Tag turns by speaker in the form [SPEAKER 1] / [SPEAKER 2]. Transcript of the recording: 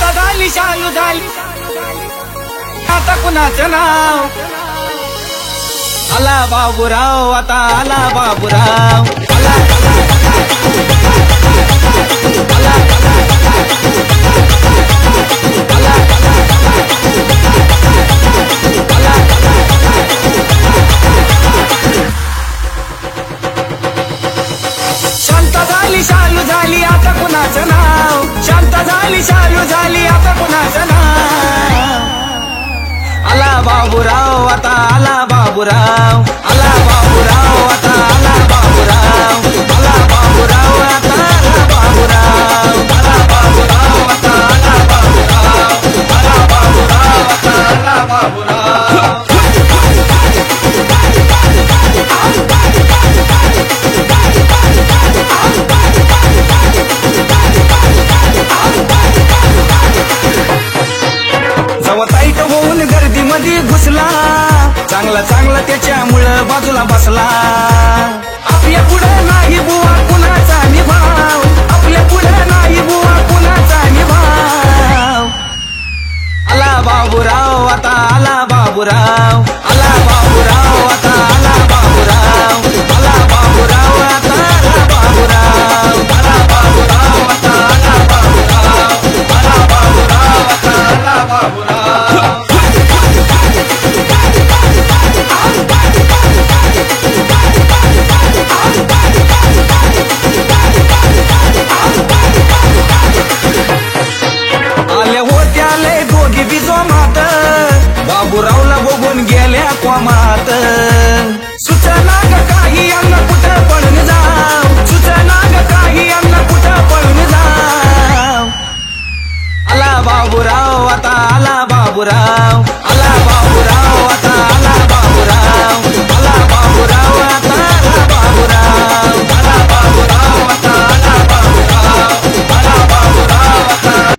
[SPEAKER 1] शांत झाली शालू झाली आता कुणाचं नाव आला बाबूराव आता आला बाबूराव आला शांत झाली शालू झाली आता कुणाचं नाव शांत झाली शालू झाली आता कुणाचं नाव आला बाबूराव आता आला बाबूराव आला बाबूराव आता आला बाबूराव आला बाबूराव आता आला बाबूराव आला बाबूराव आता आला बाबूराव आला बाबूराव आता आला बाबूराव जवताईट होऊन गर्दीमध्ये घुसला चांगला चांगला त्याच्यामुळं बाजूला बसला आपल्या पुढे नाही बुवा कुणाचा निभाव आपल्या पुढे नाही बुवा कुणाचा निभाव आला बाबूराव आता आला बाबूराव आला बाबूराव आता आला बाबूराव आला बाबूराव आता आला बाबूराव आला बाबूराव आता आला बाबूराव आला बाबूराव आता आला बाबूराव आल्या होत्या लय दोघी बिजोमात बाबूरावला बघून गेल्या कोमात सुचना ग काही अन्न कुठं पळून जाव सुचना ग काही अन्न कुठं पळून जाव आला बाबूराव आता आला बाबूराव